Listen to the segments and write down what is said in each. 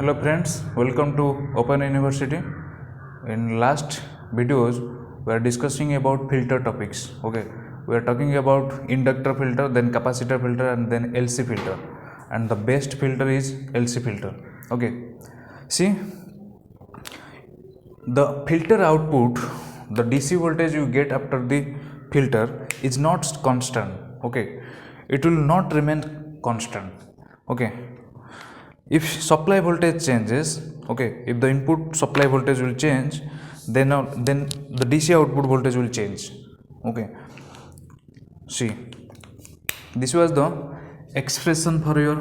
Hello friends, welcome to Open University. In last videos we are discussing about filter topics. Okay, we are talking about inductor filter, then capacitor filter, and then LC filter, and the best filter is LC filter. Okay, see, the filter output, the DC voltage you get after the filter is not constant. Okay, it will not remain constant. Okay, if supply voltage changes, okay, if the input supply voltage will change, then the DC output voltage will change. Okay, see, this was the expression for your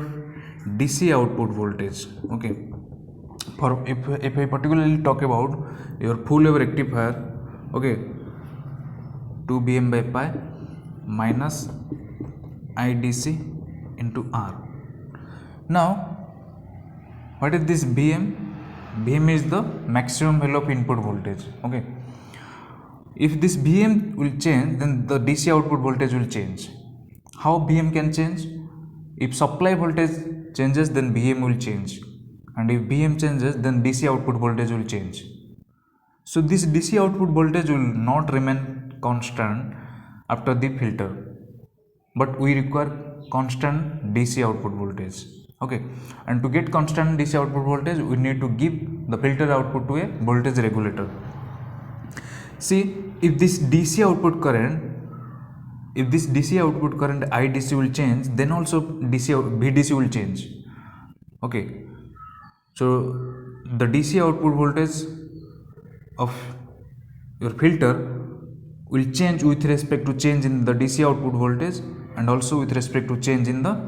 DC output voltage. Okay, for if I particularly talk about your full wave rectifier, okay, 2 Bm by pi minus IDC into R. Now what is this Bm? Bm is the maximum value of input voltage. Okay, if this Bm will change, then the DC output voltage will change. How Bm can change? If supply voltage changes, then Bm will change, and if Bm changes, then DC output voltage will change. So this DC output voltage will not remain constant after the filter, but we require constant DC output voltage. Okay, and to get constant DC output voltage, we need to give the filter output to a voltage regulator. See, if this DC output current IDC will change, then also VDC will change. Okay, so the DC output voltage of your filter will change with respect to change in the DC output voltage, and also with respect to change in the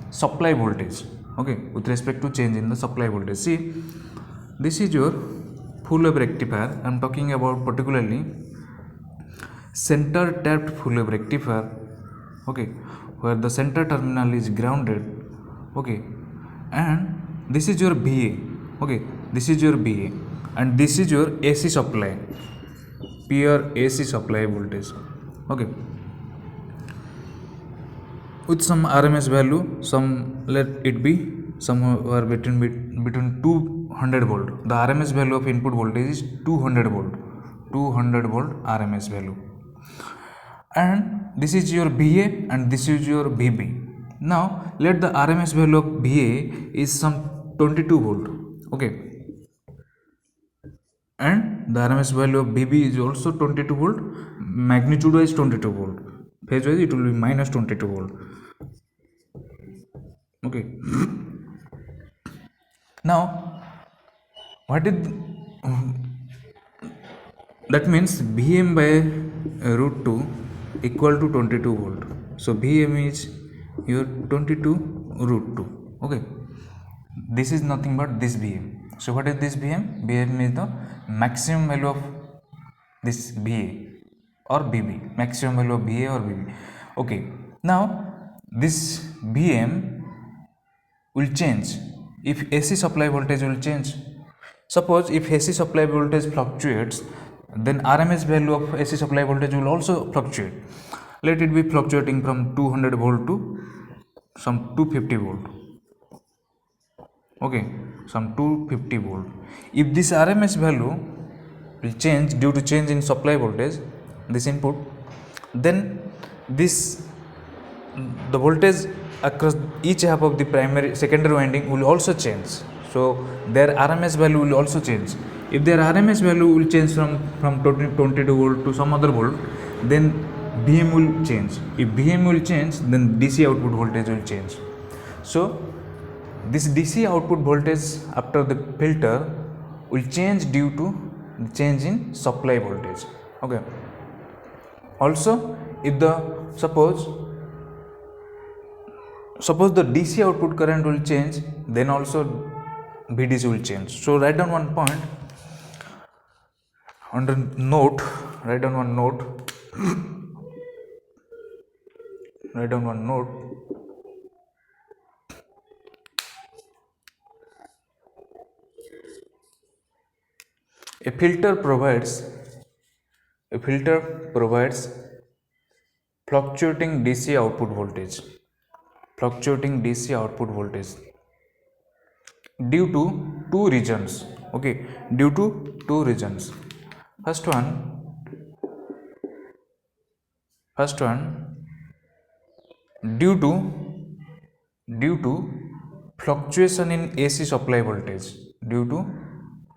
supply voltage. Okay, with respect to change in the supply voltage. See, this is your full wave rectifier. I am talking about particularly center tapped full wave rectifier. Okay, where the center terminal is grounded. Okay, and this is your VA. Okay, this is your VA, and this is your AC supply, pure AC supply voltage. Okay, with some RMS value, some let it be somewhere between 200 volt. The RMS value of input voltage is 200 volt. 200 volt RMS value, and this is your VA and this is your VB. Now let the RMS value of VA is some 22 volt. Okay, and the RMS value of VB is also 22 volt. Magnitude wise 22 volt, phase wise it will be minus 22 volt. Okay, now what is that means Vm by root 2 equal to 22 volt. So Vm is your 22 root 2. Okay, this is nothing but this Vm. So what is this Vm? Vm is the maximum value of this VA or VB, maximum value of VA or VB. Okay, now this Vm will change if AC supply voltage will change. Suppose if AC supply voltage fluctuates, then RMS value of AC supply voltage will also fluctuate. Let it be fluctuating from 200 volt to some 250 volt. Okay, some 250 volt. If this RMS value will change due to change in supply voltage, this input, then the voltage across each half of the secondary winding will also change. So their RMS value will also change. If their RMS value will change from 22 volt to some other volt, then Vm will change. If Vm will change, then DC output voltage will change. So this DC output voltage after the filter will change due to the change in supply voltage. Okay, also if the suppose the DC output current will change, then also VDC will change. So write down one point under note, write down one note. Write down one note. A filter provides fluctuating DC output voltage. due to two reasons. Okay, due to two reasons. First one, due to fluctuation in AC supply voltage, due to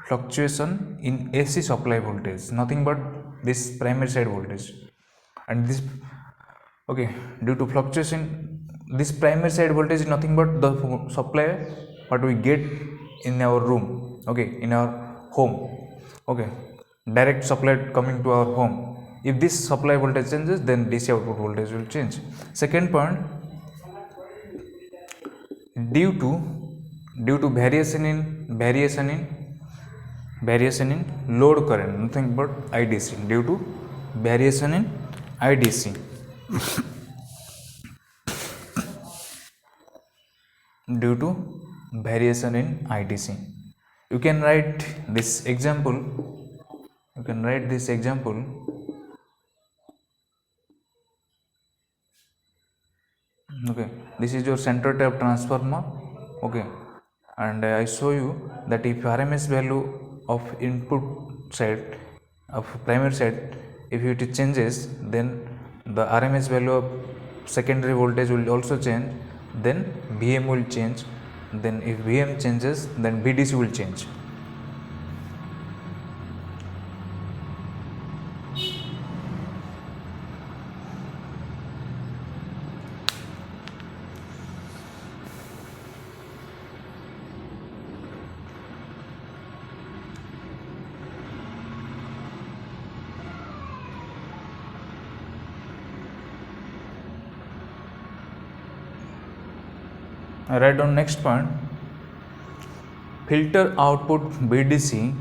fluctuation in AC supply voltage, nothing but this primary side voltage. And this, okay, due to fluctuation, this primary side voltage is nothing but the supply what we get in our room, okay, in our home, okay, direct supply coming to our home. If this supply voltage changes, then DC output voltage will change. Second point, due to variation in load current, nothing but IDC, due to variation in IDC, due to variation in IDC. You can write this example. Okay, this is your center tap transformer. Okay, and I show you that if RMS value of input side of primary side, if it changes, then the RMS value of secondary voltage will also change, then VM will change, then if VM changes, then VDC will change. I write down next point. Filter output VDC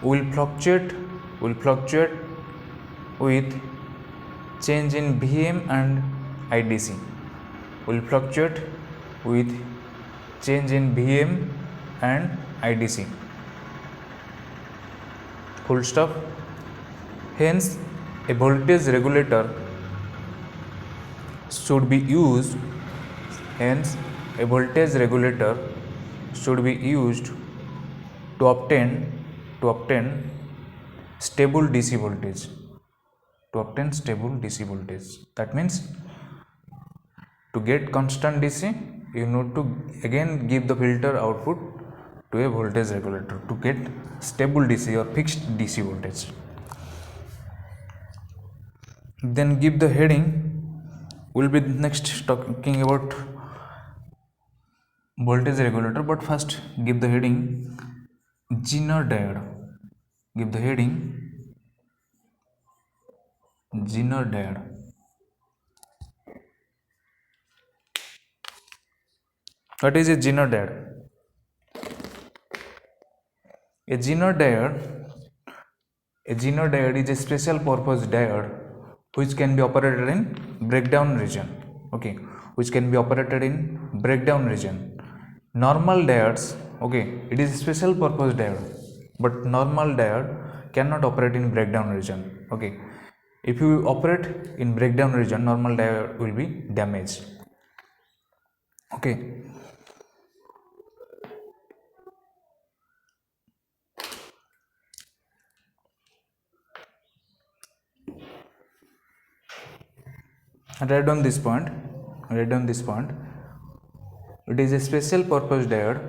will fluctuate with change in VM and IDC, will fluctuate with change in VM and IDC, full stop. Hence a voltage regulator should be used to obtain stable DC voltage, that means to get constant DC, you need to again give the filter output to a voltage regulator to get stable DC or fixed DC voltage. Then give the heading. We'll be next talking about voltage regulator, but first give the heading Zener diode. Give the heading Zener diode. What is a Zener diode? A Zener diode is a special purpose diode which can be operated in breakdown region. Okay, which can be operated in breakdown region. Normal diodes, okay, it is a special purpose diode, but normal diode cannot operate in breakdown region. Okay, if you operate in breakdown region, normal diode will be damaged. Okay, write down this point. It is a special purpose diode.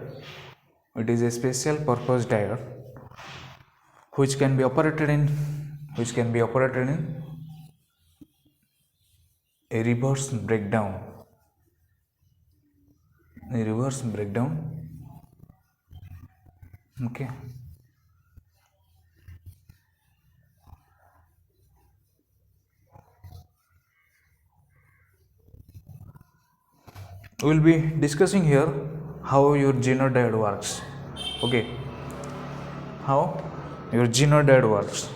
Which can be operated in a reverse breakdown. Okay. We will be discussing here how your Zener diode works. Okay, how your Zener diode works.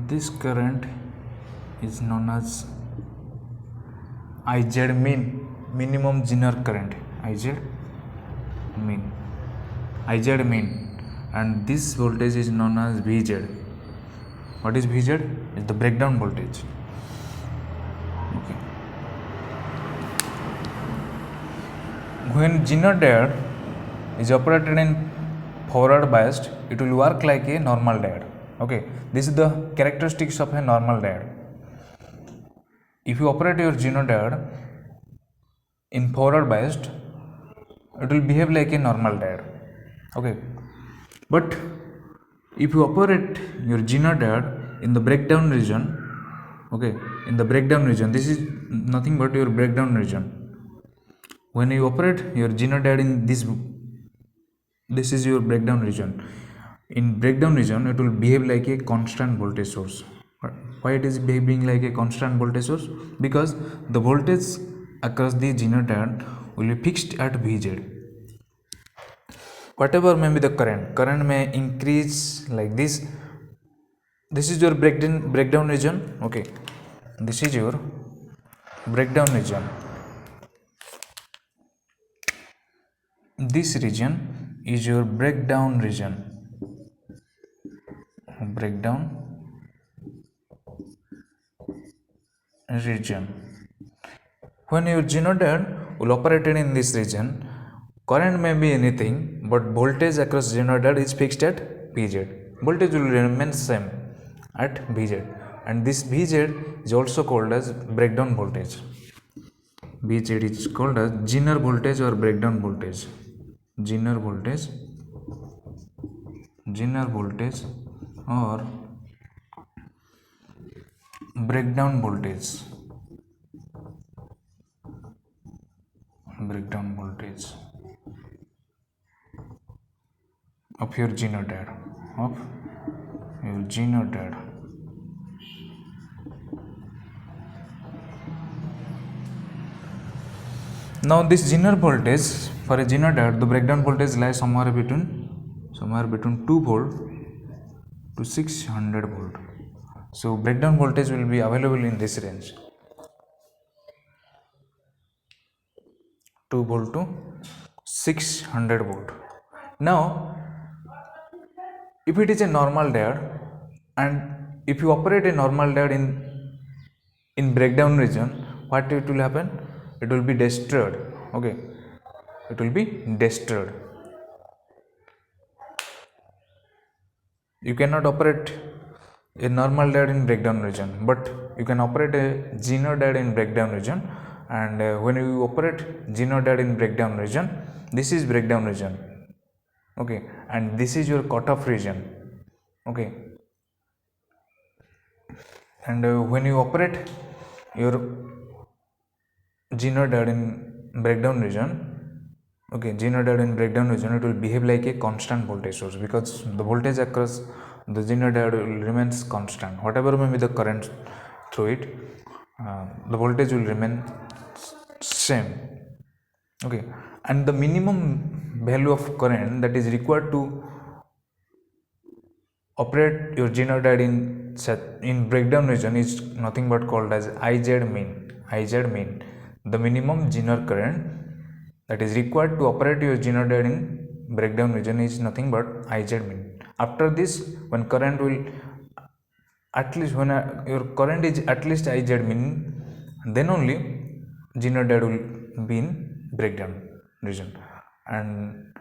this current is known as IZ mean, minimum Zener current, IZ mean, and this voltage is known as VZ. What is VZ? It's the breakdown voltage. Okay. When Zener diode is operated in forward biased, it will work like a normal diode. Okay, this is the characteristics of a normal diode. If you operate your Zener diode in forward biased, it will behave like a normal diode. Okay, but if you operate your Zener diode in the breakdown region, okay, in the breakdown region, this is nothing but your breakdown region. When you operate your Zener diode in this is your breakdown region. In breakdown region, it will behave like a constant voltage source. Why it is behaving like a constant voltage source? Because the voltage across the Zener diode will be fixed at Vz. Whatever may be the current may increase like this. This is your breakdown region. Okay, this is your breakdown region. This region is your breakdown region. When your Zener diode will operate in this region, current may be anything, but voltage across Zener diode is fixed at Vz. Voltage will remain same at Vz, and this Vz is also called as breakdown voltage. Vz is called as Zener voltage or breakdown voltage. Zener voltage or breakdown voltage. Of your Zener diode. Now this Zener voltage, for a Zener diode, the breakdown voltage lies somewhere between 2 volt to 600 volt. So breakdown voltage will be available in this range, 2 volt to 600 volt. Now if it is a normal diode, and if you operate a normal diode in breakdown region, what it will happen? It will be destroyed. Okay, it will be destroyed. You cannot operate a normal diode in breakdown region, but you can operate a Zener diode in breakdown region. And when you operate Zener diode in breakdown region, this is breakdown region. Okay, and this is your cutoff region. Okay, and when you operate your Zener diode in breakdown region, Zener diode in breakdown region, it will behave like a constant voltage source, because the voltage across the Zener diode remains constant. Whatever may be the current through it, the voltage will remain same. Okay, and the minimum value of current that is required to operate your Zener diode in breakdown region is nothing but called as IZ mean. The minimum Zener current that is required to operate your Zener diode in breakdown region is nothing but IZ mean. After this, when current will your current is at least IZ mean, then only Zener diode will be in breakdown region. And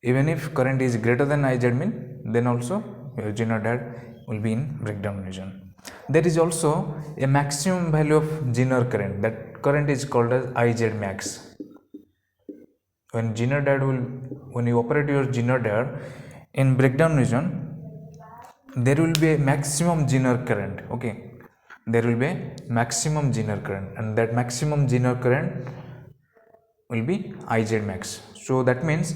even if current is greater than IZ mean, then also your Zener diode will be in breakdown region. There is also a maximum value of Zener current. That current is called as IZ max. When you operate your Zener diode in breakdown region, there will be a maximum Zener current. Okay, there will be a maximum Zener current, and that maximum Zener current will be IZ max. So that means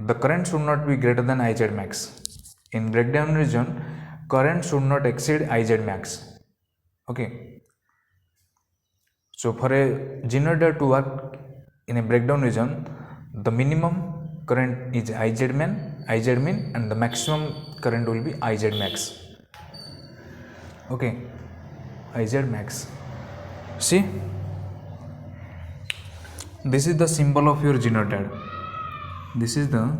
the current should not be greater than IZ max. In breakdown region, current should not exceed IZ max. Okay, so for a Zener diode to work in a breakdown region, the minimum current is IZ mean, and the maximum current will be IZ max. Okay, Iz max. See, this is the symbol of your genodad. This is the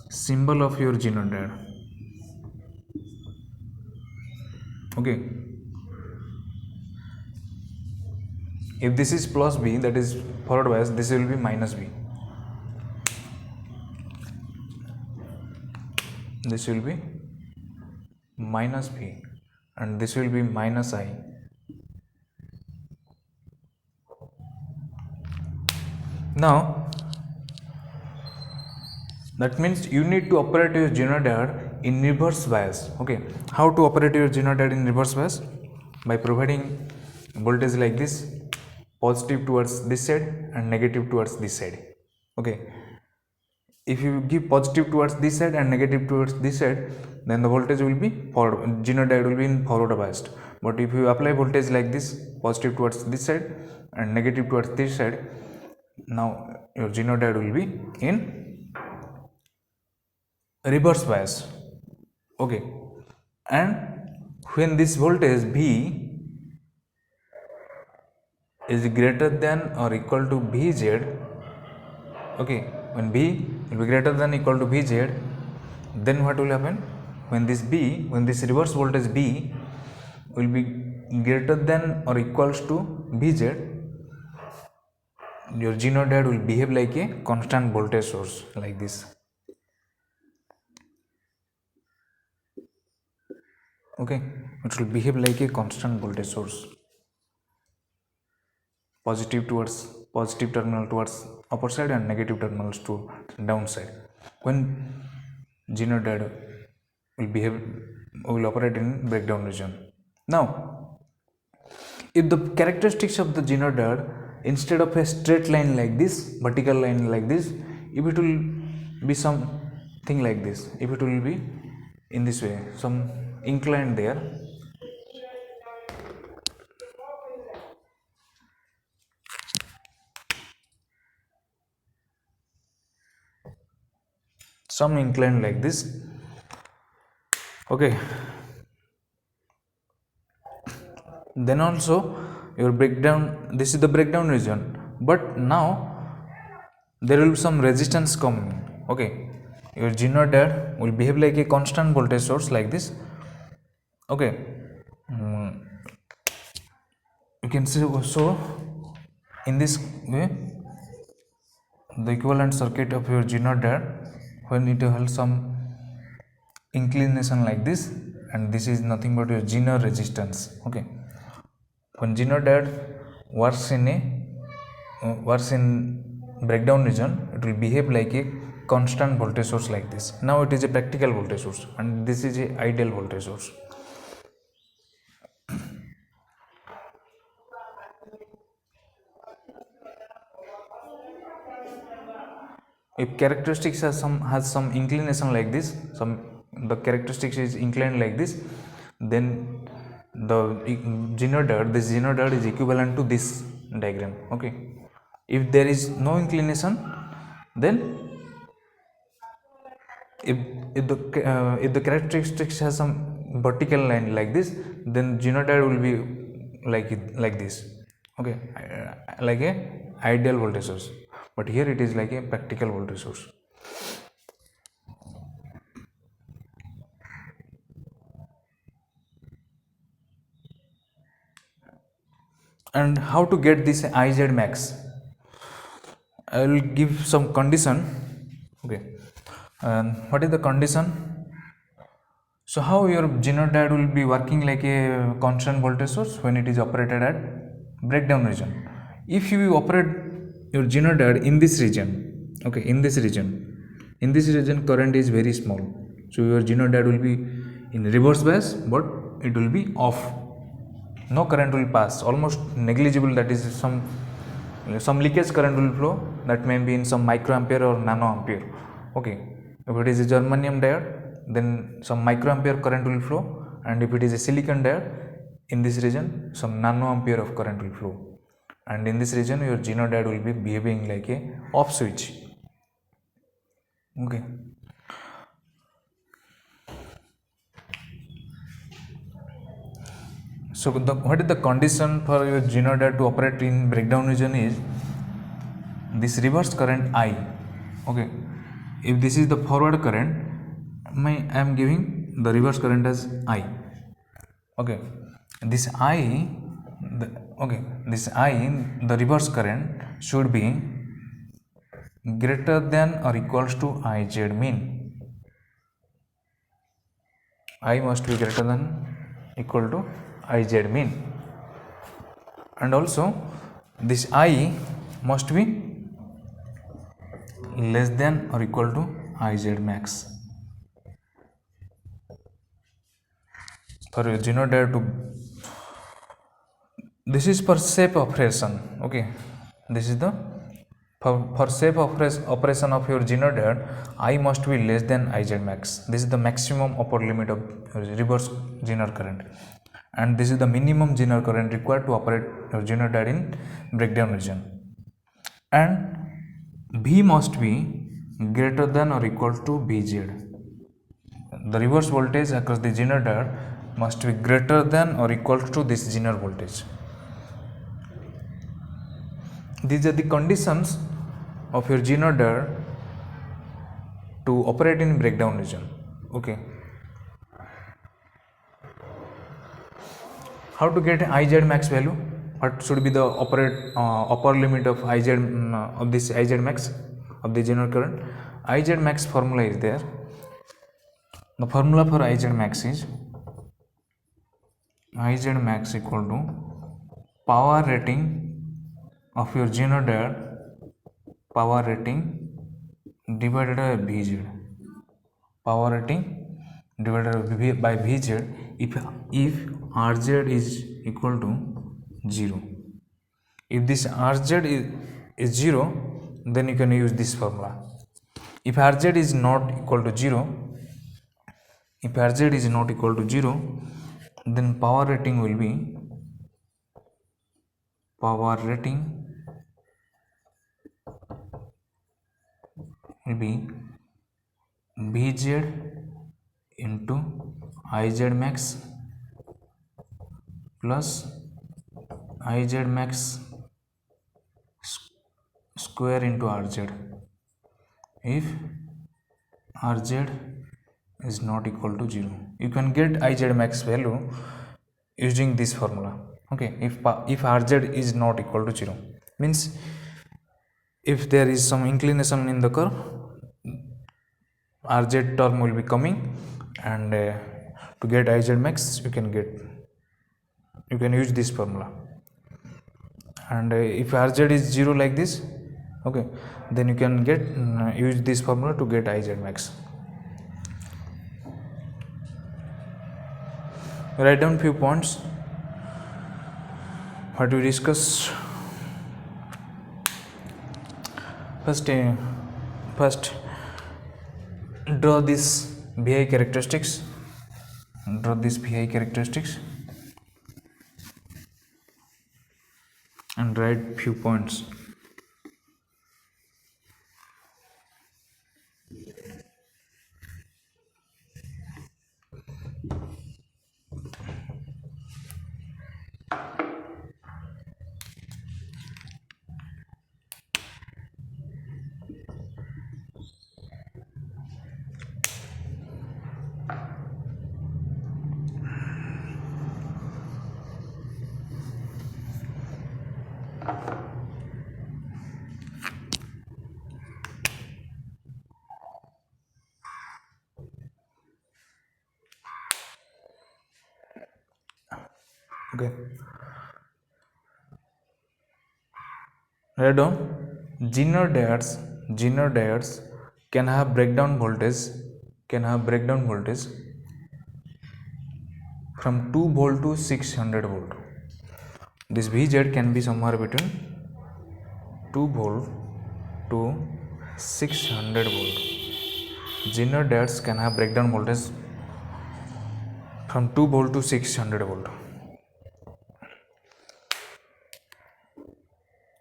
symbol of your genodad. Okay, if this is plus b, that is forward bias, this will be minus b. This will be minus b, and this will be minus I. Now that means you need to operate your genodad in reverse bias. Okay, how to operate your genodad in reverse bias? By providing voltage like this, positive towards this side and negative towards this side. Okay, if you give positive towards this side and negative towards this side, then the voltage will be forward, genodad will be in forward biased. But if you apply voltage like this, positive towards this side and negative towards this side, now your genodad will be in reverse bias. Okay, and when this voltage V is greater than or equal to Vz, okay, when V will be greater than equal to Vz, then what will happen? When this reverse voltage B will be greater than or equals to Vz, your genodad will behave like a constant voltage source like this. Okay, it will behave like a constant voltage source. Positive terminal towards upper side and negative terminals to downside. When genodad will operate in breakdown region. Now, if the characteristics of the genodad, instead of a straight line like this, vertical line like this, if it will be something like this, if it will be in this way, some inclined there, some inclined like this. Okay, then also your breakdown, this is the breakdown region, but now there will be some resistance coming. Okay, your genodad will behave like a constant voltage source like this. Okay, you can see also in this way the equivalent circuit of your genodad, when it has some inclination like this, and this is nothing but your Zener resistance. Okay, when genodad works in breakdown region, it will behave like a constant voltage source like this. Now it is a practical voltage source, and this is a ideal voltage source. If characteristics has some inclination like this, the characteristics is inclined like this, then this genodad is equivalent to this diagram. Okay, if there is no inclination, then if the characteristics has some vertical line like this, then genodad will be like this. Okay, like a ideal voltage source, but here it is like a practical voltage source. And how to get this Iz max? I will give some condition. Okay, and what is the condition? So how your genodad will be working like a constant voltage source when it is operated at breakdown region? If you operate your genodad in this region, okay, in this region current is very small, so your genodad will be in reverse bias, but it will be off. No current will pass, almost negligible. That is some leakage current will flow, that may be in some microampere or nanoampere. Okay, if it is a germanium diode, then some microampere current will flow, and if it is a silicon diode, in this region some nanoampere of current will flow, and in this region your genodad will be behaving like a off switch. Okay, So what is the condition for your generator to operate in breakdown region is this reverse current I. Okay, if this is the forward current, I am giving the reverse current as I. Okay, this I, the reverse current should be greater than or equals to IZ mean. I must be greater than equal to IZ mean, and also this I must be less than or equal to IZ max. For your generator to, this is for safe operation. Okay, this is the for safe operation of your generator, I must be less than IZ max. This is the maximum upper limit of reverse generator current, and this is the minimum generator current required to operate your generator in breakdown region. And V must be greater than or equal to Vz. The reverse voltage across the generator must be greater than or equal to this generator voltage. These are the conditions of your generator to operate in breakdown region. Okay. How to get IZ max value? What should be the upper limit of IZ of this IZ max of the generator current? IZ max formula is there. The formula for IZ max is IZ max equal to power rating of your generator, power rating divided by Vz. Power rating divided by Vz if Rz is equal to 0. If this Rz is 0, then you can use this formula. If Rz is not equal to 0, then power rating will be Vz into IZ max plus IZ max square into Rz. If Rz is not equal to 0, you can get IZ max value using this formula. Okay, if Rz is not equal to 0, means if there is some inclination in the curve, Rz term will be coming, and to get IZ max you can use this formula. And if Rz is 0 like this, okay, then you can get use this formula to get IZ max. Write down few points what we discussed. First draw this VI characteristics. And write few points. Okay. Write down generators can have breakdown voltage from 2 volt to 600 volt. This Vz can be somewhere between 2 volt to 600 volt. Generators can have breakdown voltage from 2 volt to 600 volt.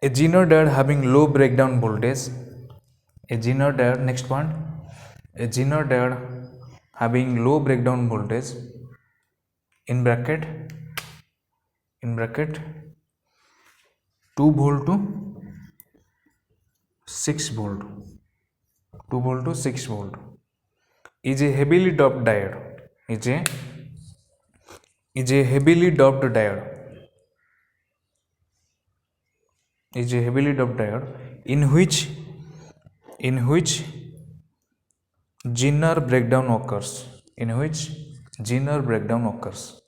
A generator having low breakdown voltage, a generator having low breakdown voltage in bracket in bracket 2 volt to 6 volt, 2 volt to 6 volt, is a heavily doped diode, is a heavily doped diode, is a heavily doped diode in which Zener breakdown occurs, in which Zener breakdown occurs.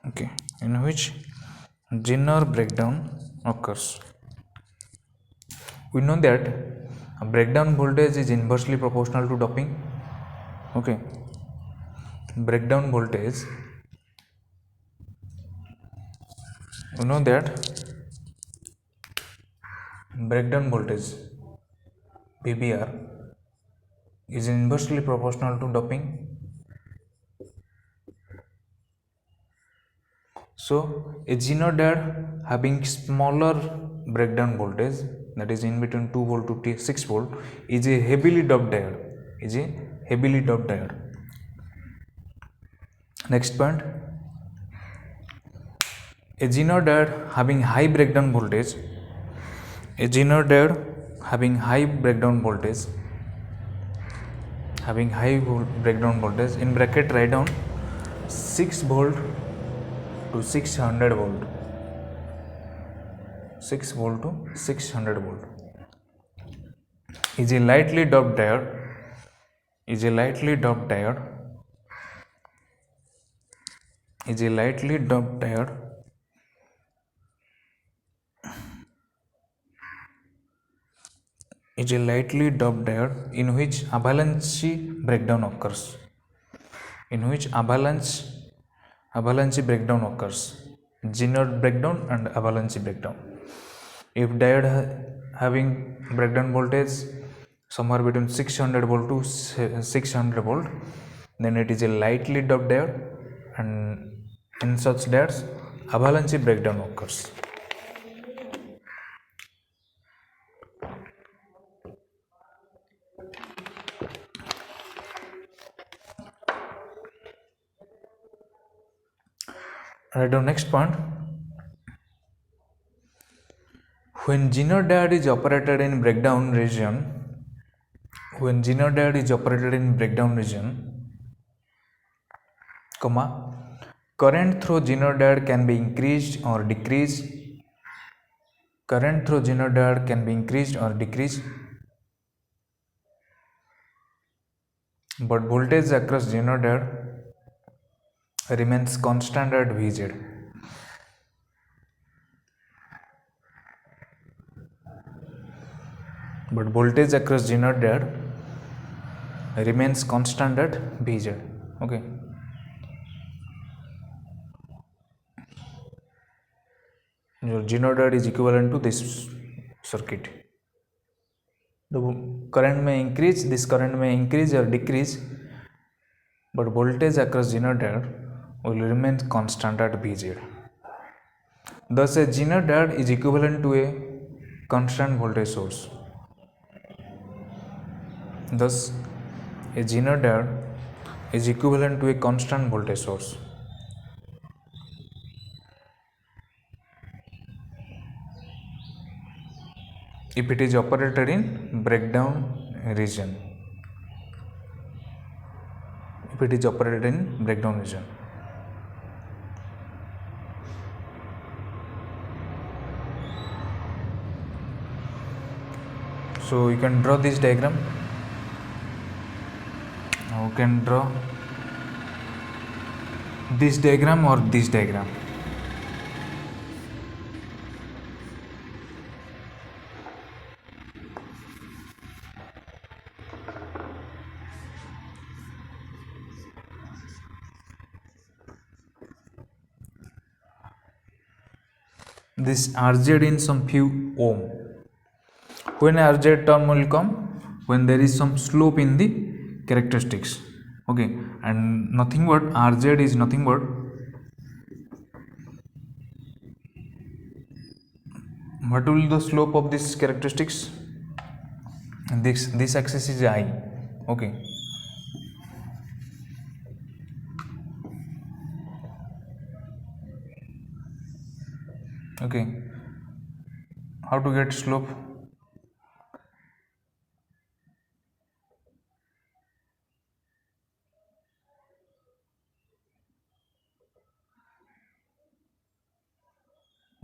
Okay, in which Zener breakdown occurs. We know that a breakdown voltage is inversely proportional to doping. Okay, breakdown voltage, we know that breakdown voltage VBR is inversely proportional to doping. So a Zener diode having smaller breakdown voltage, that is in between 2 volt to 6 volt, is a heavily doped diode, is a heavily doped diode. Next point, a Zener diode having high breakdown voltage, a Zener diode having high breakdown voltage, in bracket write down 6 volt to 600 volt, 6 volt to 600 volt, is a lightly doped diode, is a lightly doped diode, is a lightly doped diode is a lightly doped diode in which avalanche breakdown occurs, in which avalanche breakdown occurs, Zener breakdown and avalanche breakdown. If diode having breakdown voltage somewhere between 600 volt to 600 volt, then it is a lightly doped diode, and in such diodes avalanche breakdown occurs. Write down next point. When Zener diode is operated in breakdown region, when Zener diode is operated in breakdown region, comma, current through Zener diode can be increased or decreased, current through Zener diode can be increased or decreased, but voltage across Zener diode remains constant at Vz. But voltage across Zener diode remains constant at Vz. Okay. Your Zener diode is equivalent to this circuit. The current may increase, this current may increase or decrease, but voltage across Zener diode will remain constant at Vz. Thus, a Zener diode is equivalent to a constant voltage source. Thus, a Zener diode is equivalent to a constant voltage source. If it is operated in breakdown region, if it is operated in breakdown region. So you can draw this diagram. Now you can draw this diagram or this diagram. This RZ in some few ohm. When RZ term will come? When there is some slope in the characteristics. Okay, and nothing but RZ is nothing but what will be the slope of this characteristics? This axis is I. Okay. Okay, how to get slope?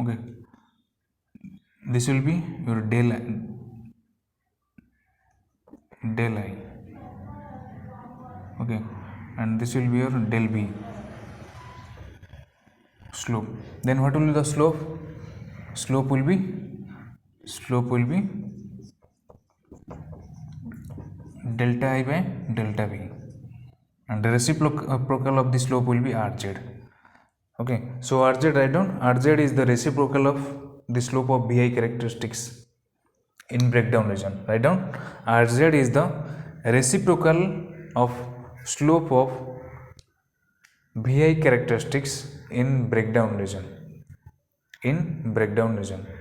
Okay, this will be your day line, okay, and this will be your del B slope. Then what will be the slope? Slope will be delta I by delta B, and the reciprocal of the slope will be Rz. Okay, so Rz, write down, Rz is the reciprocal of the slope of Bi characteristics in breakdown region. Write down, Rz is the reciprocal of slope of Vi characteristics in breakdown region.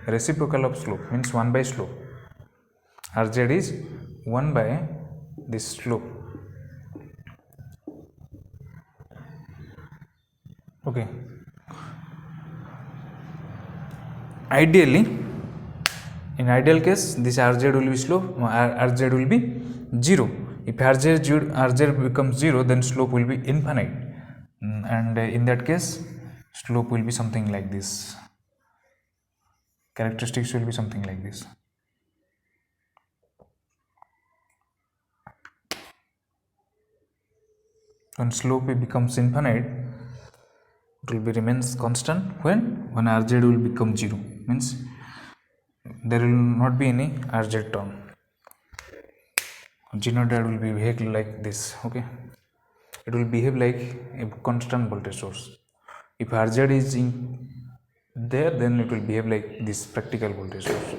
Reciprocal of slope means 1 by slope. Rz is 1 by this slope. Okay, ideally, in ideal case, this Rz will be slope, Rz will be 0. If Rz becomes 0, then slope will be infinite, and in that case slope will be something like this, characteristics will be something like this. When slope becomes infinite, it will be remains constant. When Rz will become 0, means there will not be any Rz term. Genoid will behave like this. Okay, it will behave like a constant voltage source. If Rz is in there, then it will behave like this practical voltage source.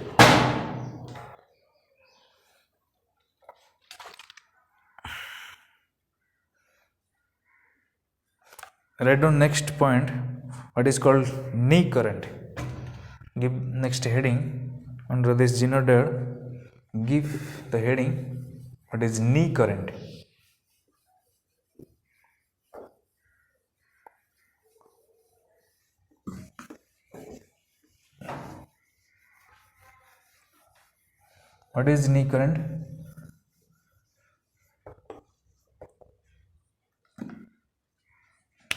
Write down next point, what is called knee current. Give next heading under this genoid, give the heading what is knee current. What is knee current?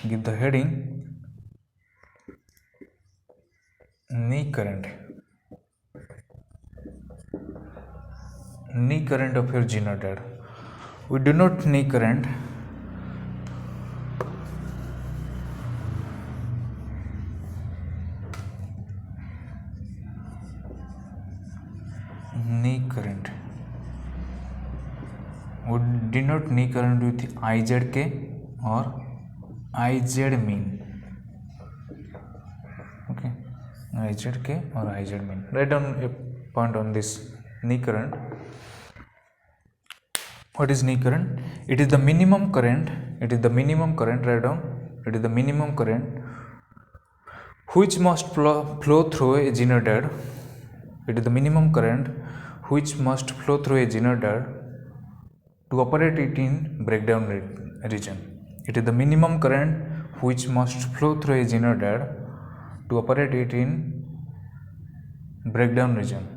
Give the heading knee current. Knee current of your genoid. We denote knee current would denote knee current with IZK or IZ mean. Okay, IZK or IZ mean. Write down a point on this knee current. What is knee current? It is the minimum current. Write down. It is the minimum current which must flow through a genoid. It is the minimum current which must flow through a genoid to operate it in breakdown region. It is the minimum current which must flow through a genoid to operate it in breakdown region.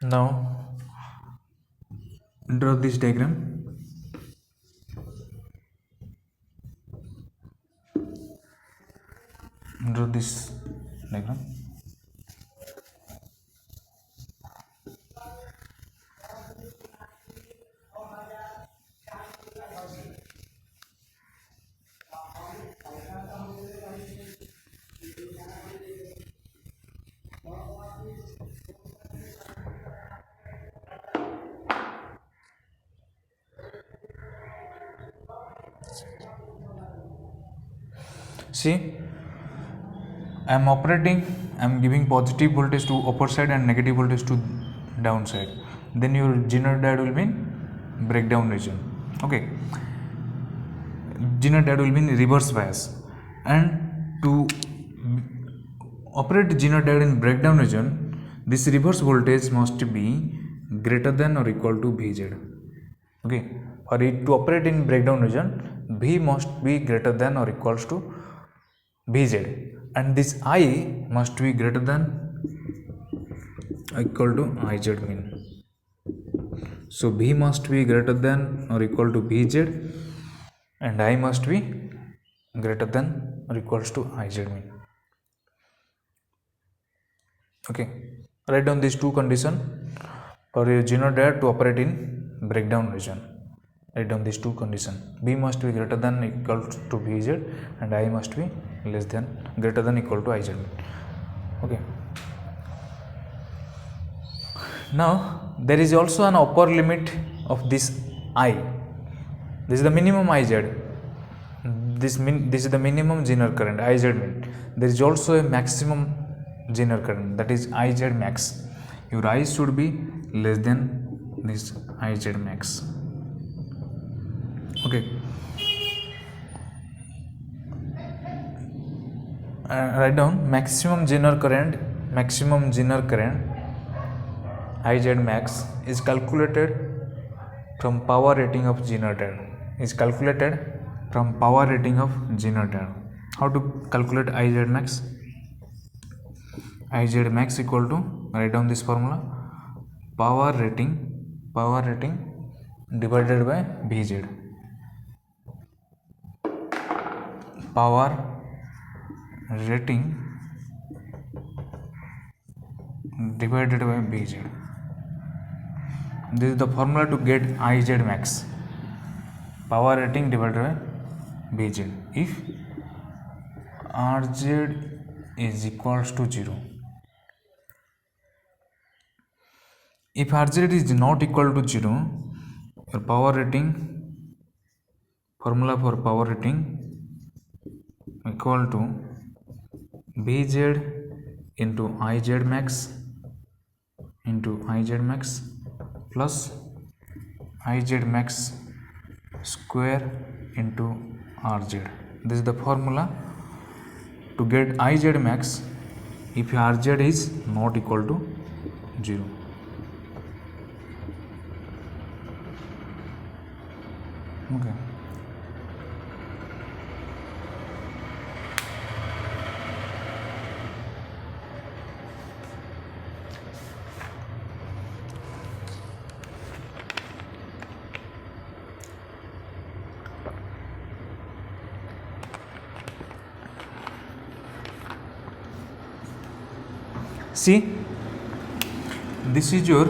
Now draw this diagram. Draw this diagram. See, I am giving positive voltage to upper side and negative voltage to downside. Then your genoid will be in breakdown region. Okay, genoid will be in reverse bias, and to operate genoid in breakdown region, this reverse voltage must be greater than or equal to Vz. Okay, for it to operate in breakdown region, V must be greater than or equals to Vz, and this I must be greater than or equal to Iz mean. So V must be greater than or equal to Vz, and I must be greater than or equals to Iz mean. Okay, write down these two conditions for a genodiode to operate in breakdown region. Write down these two conditions: B must be greater than or equal to Vz, and I must be less than greater than or equal to Iz. Okay. Now there is also an upper limit of this I. This is the minimum Iz. This is the minimum Zener current, Iz mean. There is also a maximum Zener current, that is Iz max. Your I should be less than this Iz max. Okay. Write down maximum Zener current. Maximum Zener current Iz max is calculated from power rating of generator. Is calculated from power rating of generator. How to calculate Iz max? Iz max equal to, write down this formula, power rating divided by Vz. Power rating divided by Vz. This is the formula to get Iz max. Power rating divided by Vz. If Rz is equals to 0. If Rz is not equal to 0, your power rating, formula for power rating equal to Vz into Iz max plus Iz max square into Rz. This is the formula to get Iz max if Rz is not equal to 0. Okay. See, this is your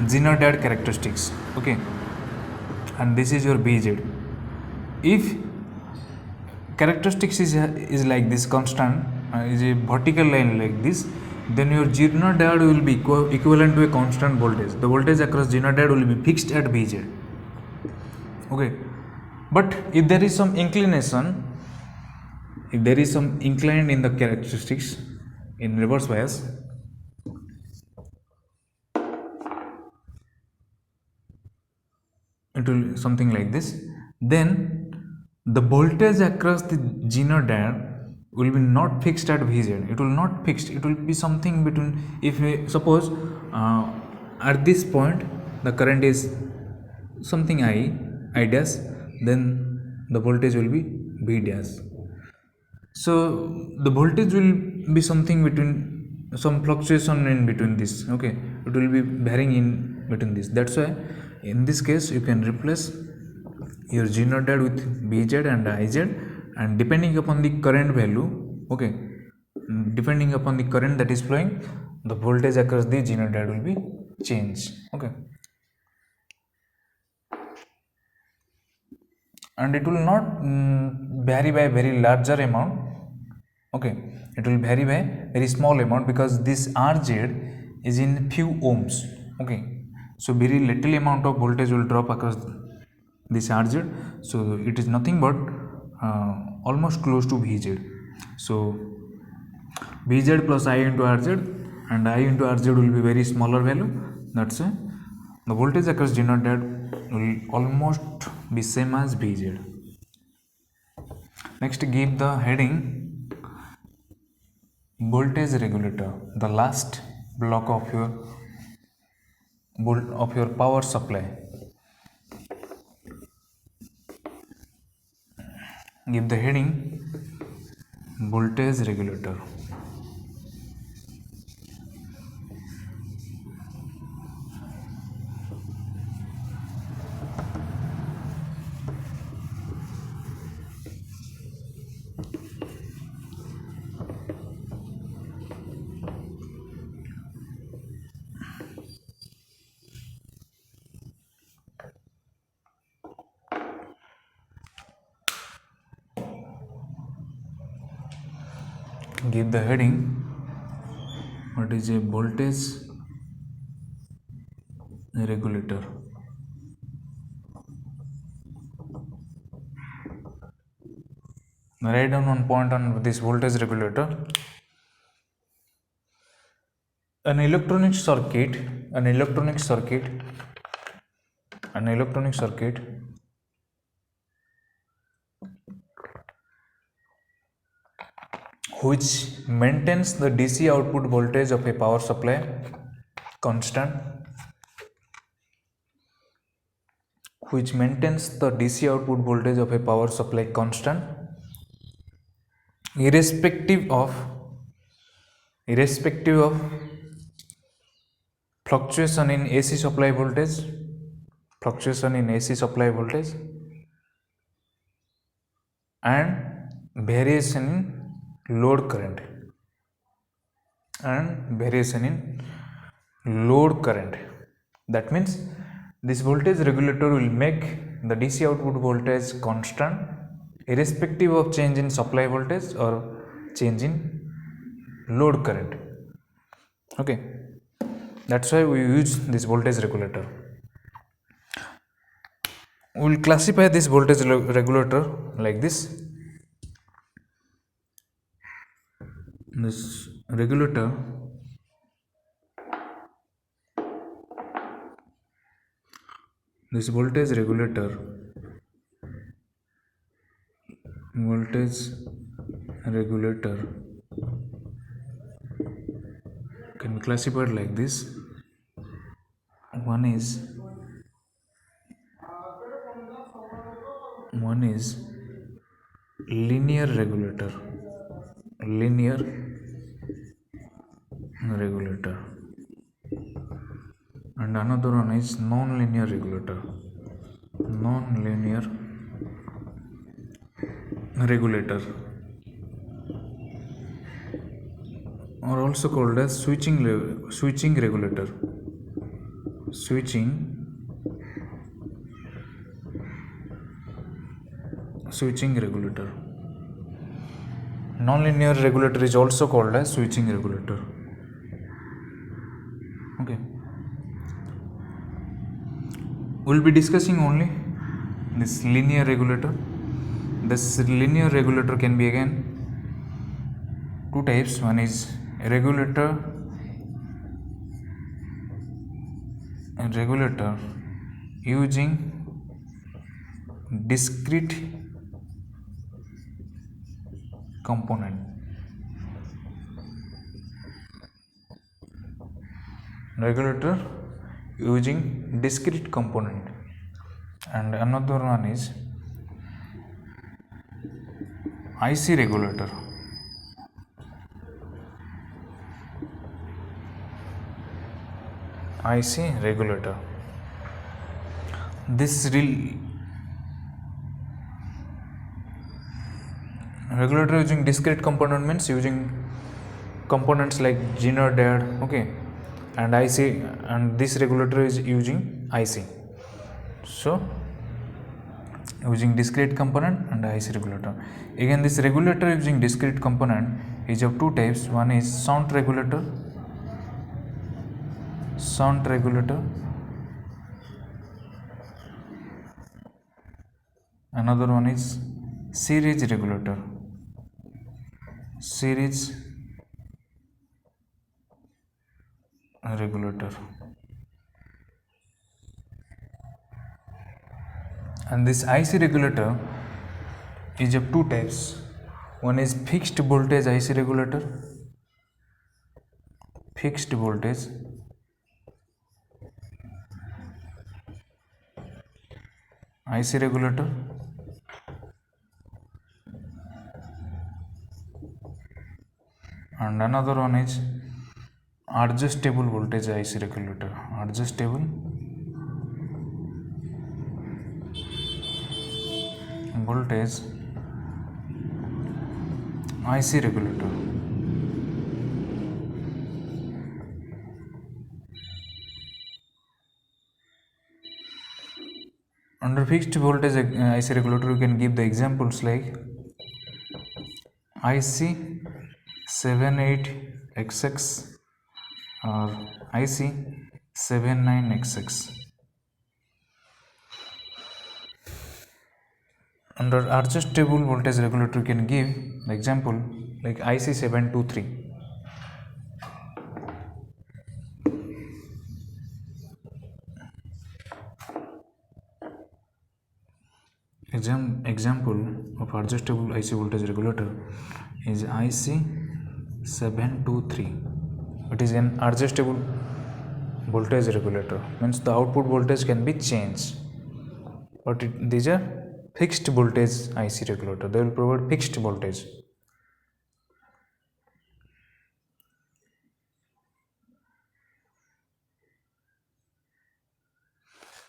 Zener characteristics. Okay. And this is your Vz. If characteristics is like this, constant, is a vertical line like this, then your Zener diode will be equivalent to a constant voltage. The voltage across Zener diode will be fixed at Vz. Okay, but if there is some inclination, if there is some incline in the characteristics in reverse bias, it will something like this, then the voltage across the Zener diode will be not fixed at Vz. It will not fixed, it will be something between, if we suppose at this point the current is something I dash, then the voltage will be V dash. So the voltage will be something between, some fluctuation in between this. Okay, it will be varying in between this. That's why in this case you can replace your Zener diode with Vz and Iz, and depending upon the current value, okay, depending upon the current that is flowing, the voltage across the Zener diode will be changed. Okay, and it will not vary by very larger amount. Okay, it will vary by very small amount because this Rz is in few ohms. Okay, so very little amount of voltage will drop across this Rz, so it is nothing but almost close to Vz. So Vz plus I into Rz, and I into Rz will be very smaller value. That's why the voltage across Zener diode will almost be same as Vz. Next, give the heading voltage regulator, the last block of your of your power supply. Give the heading voltage regulator. Give the heading what is a voltage regulator. Write down one point on this voltage regulator. An electronic circuit which maintains the DC output voltage of a power supply constant, irrespective of fluctuation in AC supply voltage, and variation in load current, That means this voltage regulator will make the DC output voltage constant irrespective of change in supply voltage or change in load current. Okay, that's why we use this voltage regulator. We will classify this voltage regulator like this. This regulator voltage regulator can be classified like this. One is linear regulator, and another one is non-linear regulator, or also called as switching regulator. Non-linear regulator is also called as switching regulator. Okay, we'll be discussing only this linear regulator. This linear regulator can be again two types. One is a regulator using discrete component. And another one is IC regulator. This regulator using discrete component means using components like Zener diode, okay, and IC, and this regulator is using IC. So using discrete component and IC regulator. Again, this regulator using discrete component is of two types. One is shunt regulator. Another one is series regulator. And this IC regulator is of two types. One is fixed voltage IC regulator, IC regulator, and another one is adjustable voltage IC regulator. Adjustable voltage IC regulator. Under fixed voltage IC regulator, you can give the examples like IC 78XX or IC 79XX. Under adjustable voltage regulator, you can give the example like IC 723. Example of adjustable IC voltage regulator is IC 723. It is an adjustable voltage regulator, means the output voltage can be changed, but these are fixed voltage IC regulator. They will provide fixed voltage.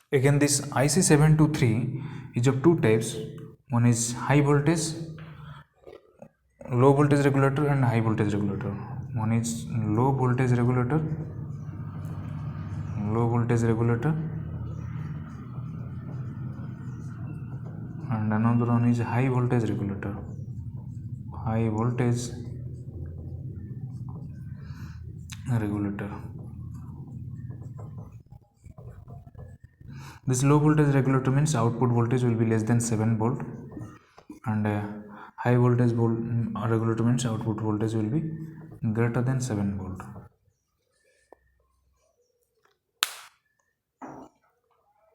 Again, this IC 723 is of two types. One is high voltage, low voltage regulator, and high voltage regulator. One is low voltage regulator, and another one is high voltage regulator, This low voltage regulator means output voltage will be less than 7 volt, and high voltage regulator means output voltage will be greater than 7 volt.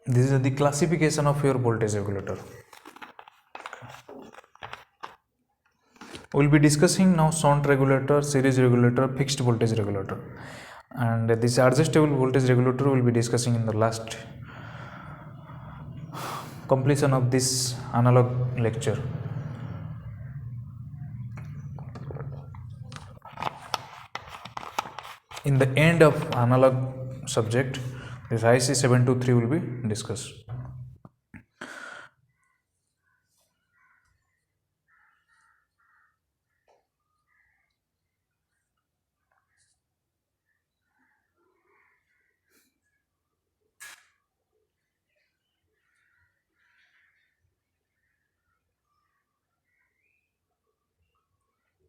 This is the classification of your voltage regulator. We will be discussing now shunt regulator, series regulator, fixed voltage regulator, and this adjustable voltage regulator will be discussing in the last completion of this analog lecture. In the end of analog subject, this IC 723 will be discussed.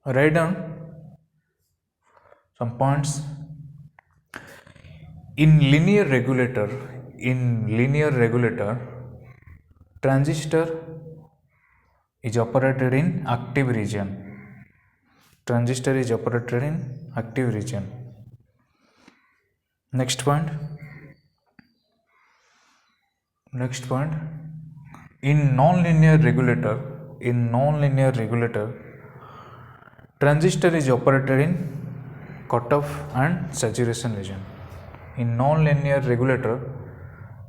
Write down some points. In linear regulator, transistor is operated in active region. Next point. In non-linear regulator, transistor is operated in cutoff and saturation region. In non-linear regulator,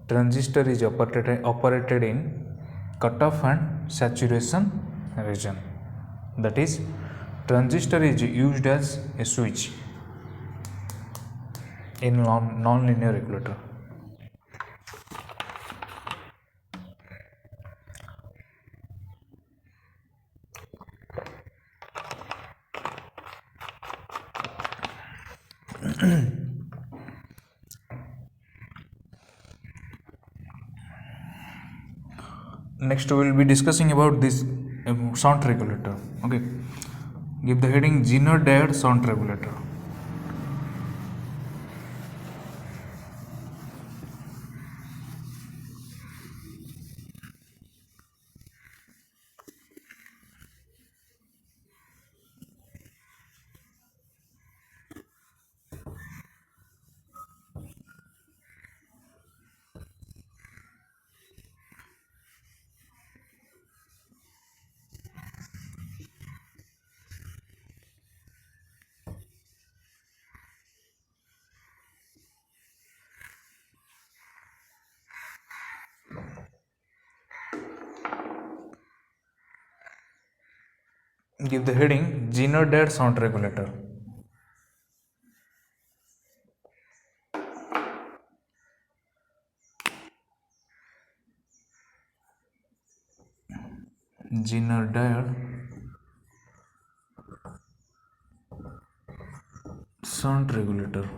transistor is operated in cutoff and saturation region. That is, transistor is used as a switch in non-linear regulator. Next we will be discussing about this shunt regulator. Okay, give the heading Zener diode shunt regulator. give the heading Zener-Dad sound regulator. Zener-Dad sound regulator.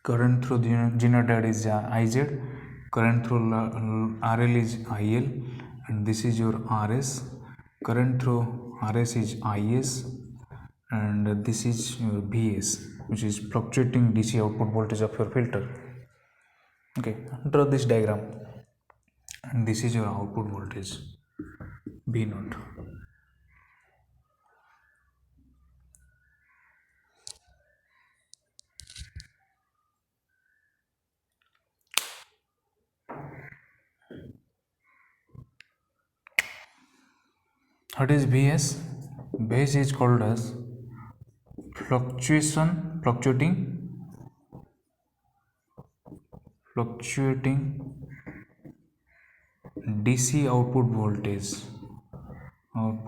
Current through Zener-Dad is IZ, current through RL is IL, and this is your RS. Current through RS is IS, and this is your BS, which is fluctuating DC output voltage of your filter. Okay, draw this diagram, and this is your output voltage B naught. What is BS? Base is called as fluctuating DC output voltage of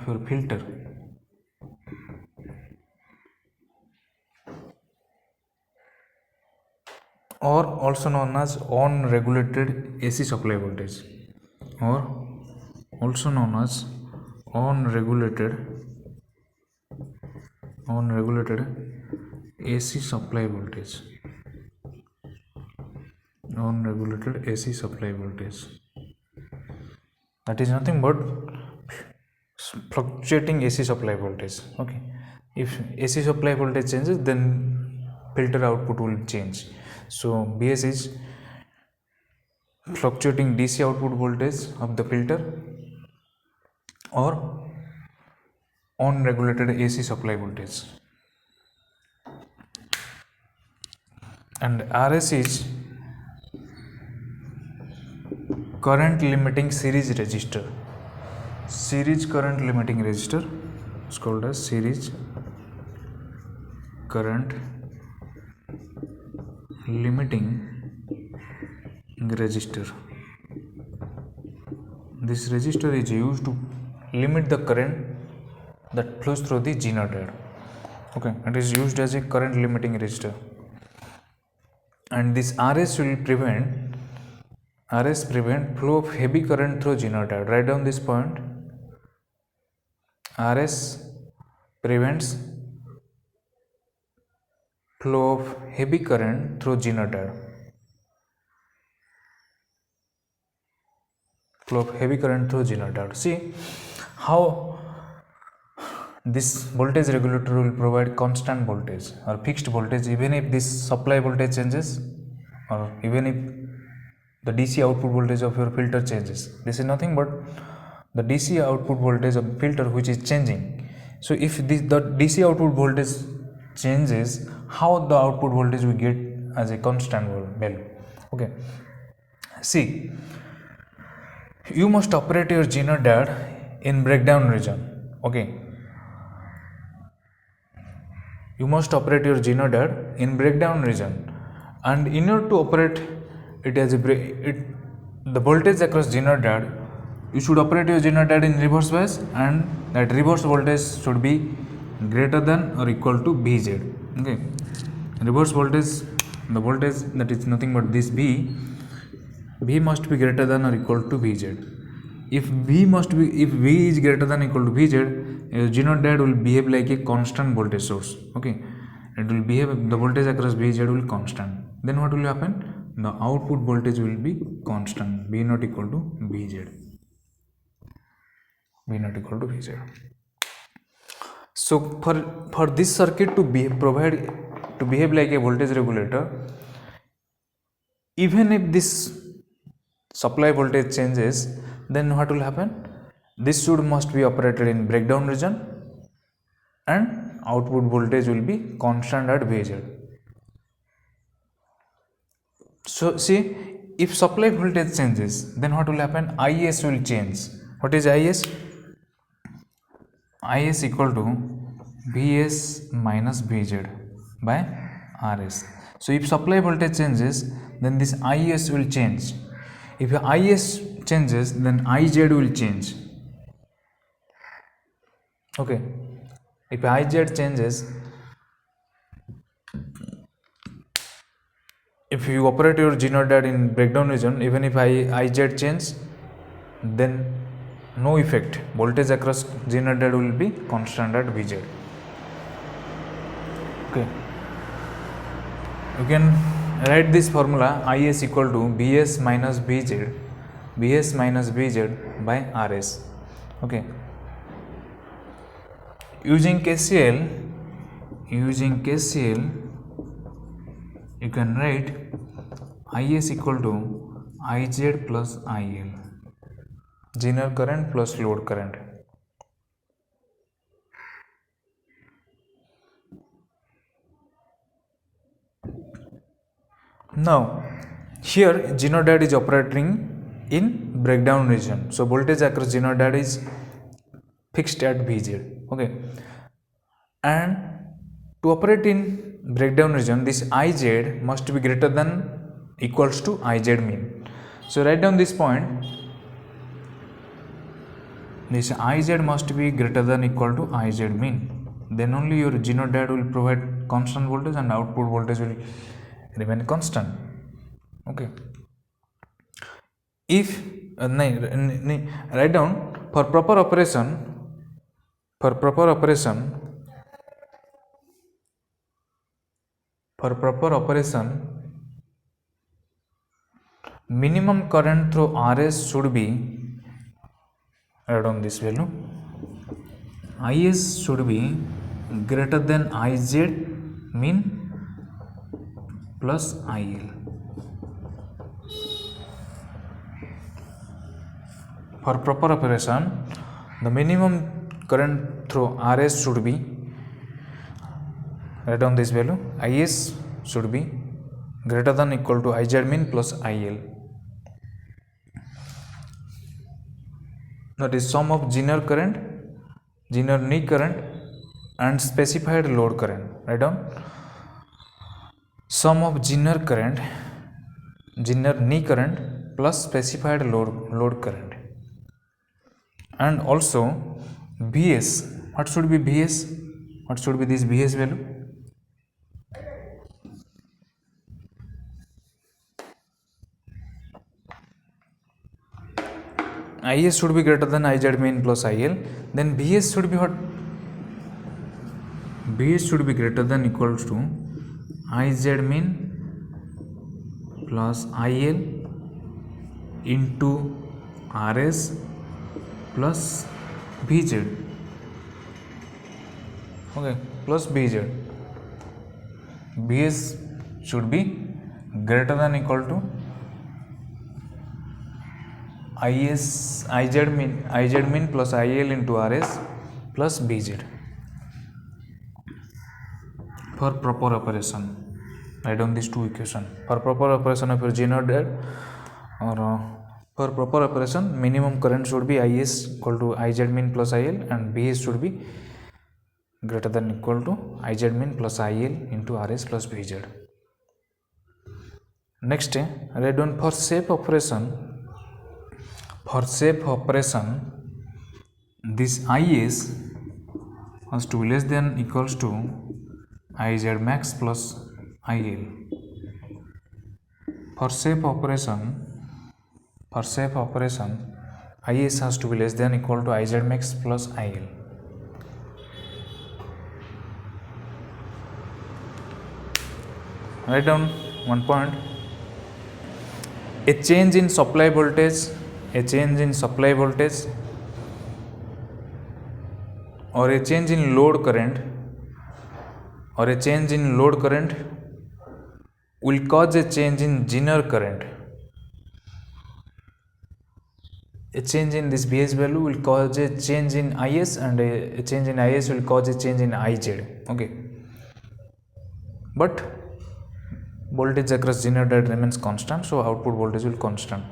your filter. Or also known as on-regulated AC supply voltage, or also known as on-regulated AC supply voltage. On-regulated AC supply voltage. That is nothing but fluctuating AC supply voltage. Okay, if AC supply voltage changes, then filter output will change. So BS is fluctuating DC output voltage of the filter or on-regulated AC supply voltage, and RS is current limiting series resistor. Series current limiting resistor is called as series current limiting resistor. This resistor is used to limit the current that flows through the Zener-Dad. Okay, it is used as a current limiting resistor, and this RS will prevent flow of heavy current through Zener-Dad. Write down this point. RS prevents flow of heavy current through Zener-Dad. See how this voltage regulator will provide constant voltage or fixed voltage even if this supply voltage changes, or even if the DC output voltage of your filter changes. This is nothing but the DC output voltage of filter which is changing. So if the DC output voltage changes, how the output voltage we get as a constant value. Okay, see, you must operate your Zener-Dad in breakdown region. Okay, you must operate your Zener-Dad in breakdown region, and in order to operate it as the voltage across Zener-Dad, you should operate your Zener-Dad in reverse bias, and that reverse voltage should be greater than or equal to Vz. Okay, reverse voltage, the voltage that is nothing but this V must be greater than or equal to Vz. if V is greater than equal to Vz, G naught that will behave like a constant voltage source. Okay, it will behave, the voltage across Vz will constant. Then what will happen? The output voltage will be constant, V naught equal to Vz. V naught equal to Vz. So for this circuit to behave like a voltage regulator, even if this supply voltage changes, then what will happen? This must be operated in breakdown region and output voltage will be constant at Vz. So see, if supply voltage changes, then what will happen? Is will change. What is Is? Is equal to Vs minus Vz by Rs. So if supply voltage changes, then this Is will change. If Is changes, then Iz will change. Okay, if Iz changes, if you operate your G naught dat in breakdown region, even if Iz change, then no effect. Voltage across G naught dat will be constant at Vz. Okay, you can write this formula Is equal to Vs minus Vz by Rs. Okay, using KCL, you can write Is equal to Iz plus IL, general current plus load current. Now here G naught dat is operating in breakdown region, so voltage across G naught dat is fixed at Vz. Okay, and to operate in breakdown region, this Iz must be greater than equals to Iz mean. So write down this point, this Iz must be greater than equal to Iz mean, then only your G naught dat will provide constant voltage and output voltage will remain constant. Okay, if write down, for proper operation, minimum current through Rs should be, write down this value, Is should be greater than Iz mean plus IL. For proper operation, the minimum current through Rs should be, write down this value, Is should be greater than equal to Iz mean plus IL. That is sum of general current, general knee current and specified load current. Write down sum of general current, general knee current plus specified load current, and also Vs. What should be Vs? What should be this Vs value? Is should be greater than Iz mean plus IL. Then Vs should be what? Vs should be greater than equals to Iz mean plus IL into Rs plus Vz. Okay, plus Vz. Vs should be greater than equal to Iz mean plus IL into Rs plus Vz. For proper operation, write down these two equations. For proper operation of your G naught dat, or for proper operation, minimum current should be Is equal to Iz mean plus IL and Vs should be greater than equal to Iz mean plus IL into Rs plus Vz. Next, write down for safe operation. For safe operation, this Is has to be less than equals to Iz max plus IL. For safe operation, IS has to be less than equal to IZ max plus IL. Write down one point. A change in supply voltage, a change in supply voltage or a change in load current or a change in load current will cause a change in Zener current. A change in this Bs value will cause a change in Is, and a change in Is will cause a change in Iz. Okay, but voltage across Zener diode remains constant, so output voltage will constant.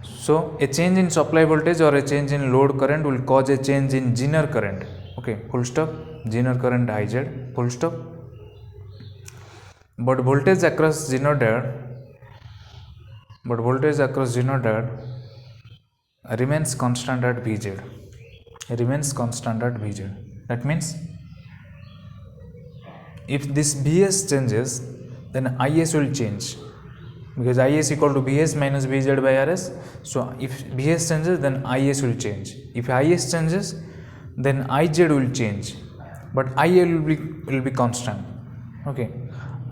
So a change in supply voltage or a change in load current will cause a change in Zener current. Okay, full stop. Zener current Iz, full stop. But voltage across Zener diode remains constant at Vz. Remains constant at Vz. That means if this Vs changes, then Is will change, because Is equal to Vs minus Vz by Rs. So if Vs changes, then Is will change. If Is changes, then Iz will change, but IL will be constant. Okay,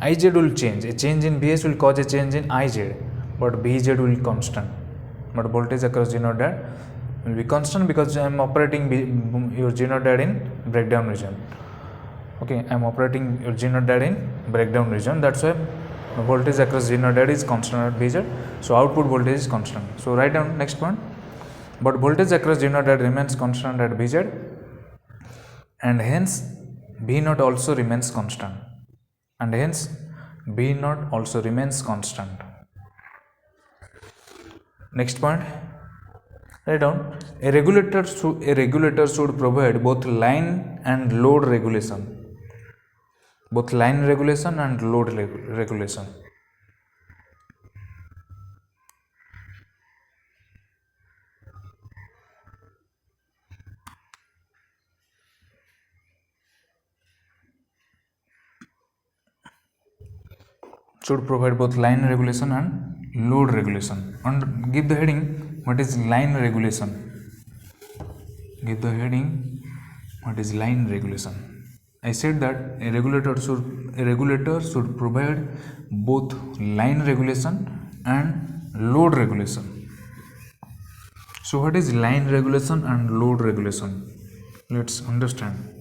Iz will change. A change in Vs will cause a change in Iz, but Vz will be constant. But voltage across Zener diode will be constant because I am operating your Zener diode in breakdown region. Okay, I am operating your Zener diode in breakdown region. That's why the voltage across Zener diode is constant at Vz. So output voltage is constant. So write down next point. But voltage across Zener diode remains constant at Vz, and hence V0 also remains constant. And hence V0 also remains constant. Next point, write down. A regulator should provide both line and load regulation. Both line regulation and load regulation. Should provide both line regulation and load regulation. And give the heading, what is line regulation? Give the heading, what is line regulation? I said that a regulator should provide both line regulation and load regulation. So what is line regulation and load regulation? Let's understand.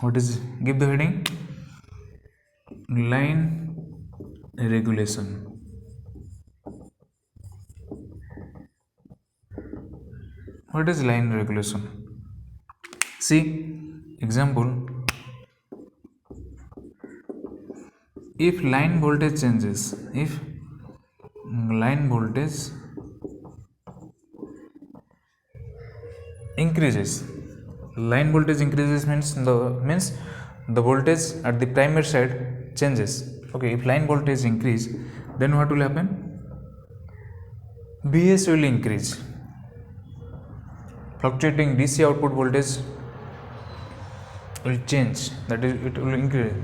What is, give the heading, line regulation. What is line regulation? See example. If line voltage changes, if line voltage increases, line voltage increases means the voltage at the primary side changes. Okay, if line voltage increase, then what will happen? Vs will increase. Fluctuating DC output voltage will change, that is, it will increase.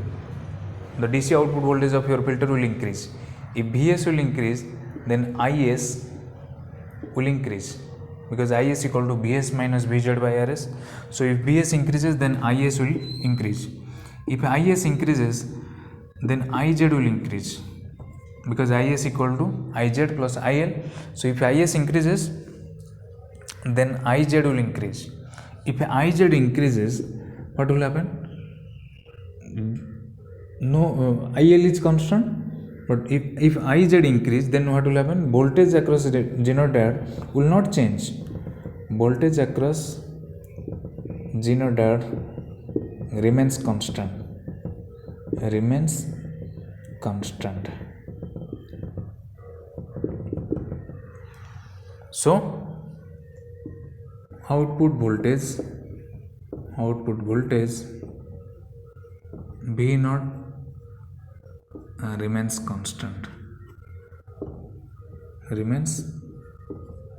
The DC output voltage of your filter will increase. If Vs will increase, then Is will increase, because Is equal to Vs minus Vz by Rs. So if Vs increases, then Is will increase. If Is increases, then Iz will increase, because Is equal to Iz plus IL. So if Is increases, then Iz will increase. If Iz increases, what will happen? No, IL is constant, but if Iz increase, then what will happen? Voltage across Zener diode will not change. Voltage across Zener diode remains constant. Remains constant. So output voltage V0 remains constant. remains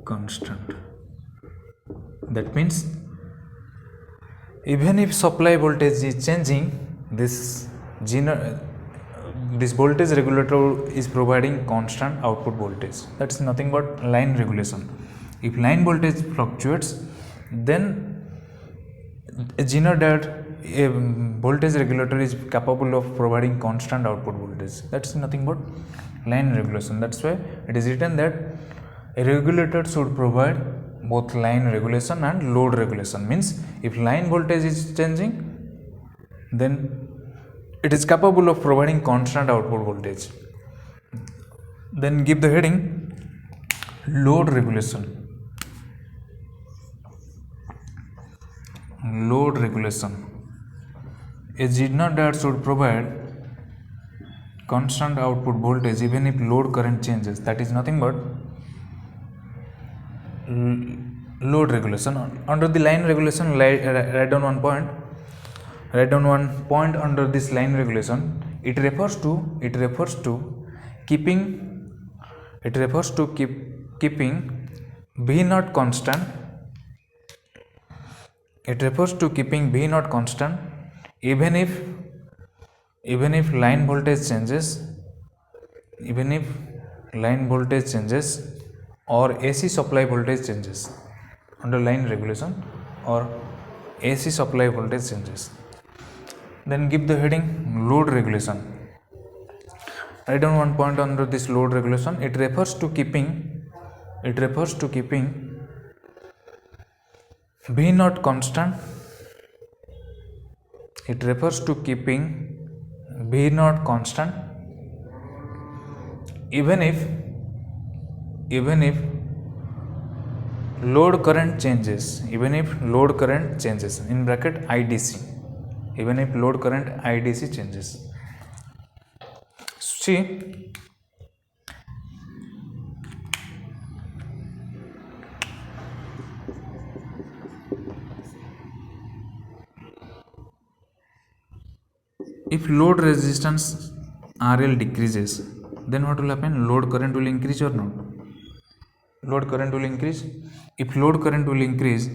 constant. That means even if supply voltage is changing, this voltage regulator is providing constant output voltage. That's nothing but line regulation. If line voltage fluctuates, then a voltage regulator is capable of providing constant output voltage. That's nothing but line regulation. That's why it is written that a regulator should provide both line regulation and load regulation. Means if line voltage is changing, then it is capable of providing constant output voltage. Then give the heading load regulation. Load regulation. A Zener diode should provide constant output voltage even if load current changes. That is nothing but load regulation. Under the line regulation, write down one point. Write down one point under this line regulation. It refers to keeping V naught constant. It refers to keeping V naught constant even if line voltage changes, or AC supply voltage changes. Under line regulation or AC supply voltage changes. Then give the heading load regulation. Write down one point under this load regulation. It refers to keeping V naught constant. It refers to keeping V naught constant even if load current changes. In bracket IDC. Even if load current IDC changes. See, if load resistance RL decreases, then what will happen? Load current will increase or not? Load current will increase. If load current will increase,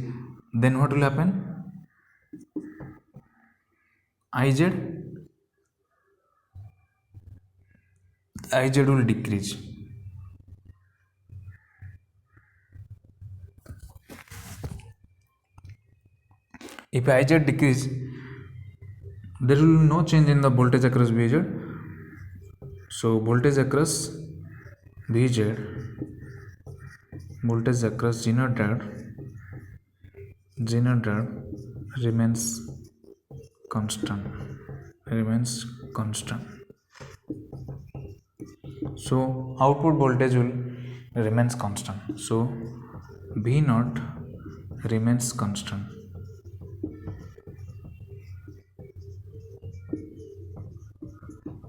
then what will happen? IZ will decrease. If IZ decrease, there will be no change in the voltage across VZ. So voltage across VZ, voltage across Zener diode remains constant. So output voltage will remains constant. So V naught remains constant.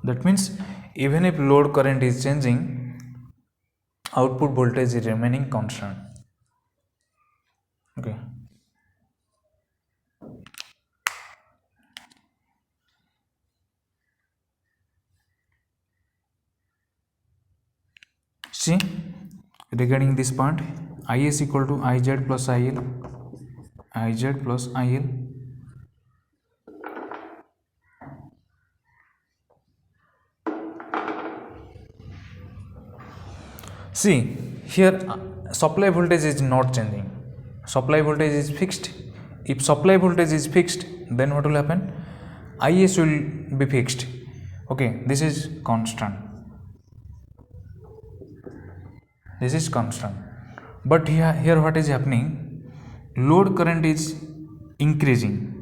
That means even if load current is changing, output voltage is remaining constant. Okay. See, regarding this part, IS equal to IZ plus IL. See, here supply voltage is not changing. Supply voltage is fixed. If supply voltage is fixed, then what will happen? IS will be fixed. Okay, this is constant. But here what is happening? Load current is increasing.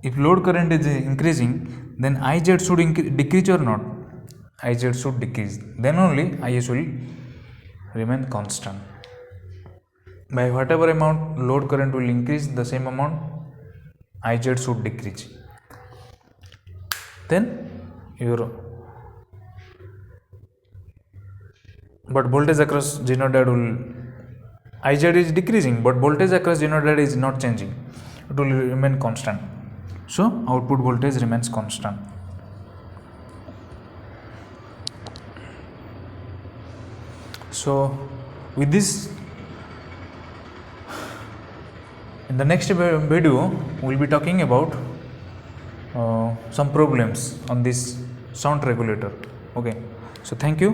If load current is increasing, then IZ should decrease or not? IZ should decrease. Then only IS will remain constant. By whatever amount load current will increase, the same amount IZ should decrease. Then but voltage across Zener diode will, IZ is decreasing, but voltage across Zener diode is not changing. It will remain constant. So output voltage remains constant. So with this, in the next video we'll be talking about some problems on this sound regulator. Okay, so thank you.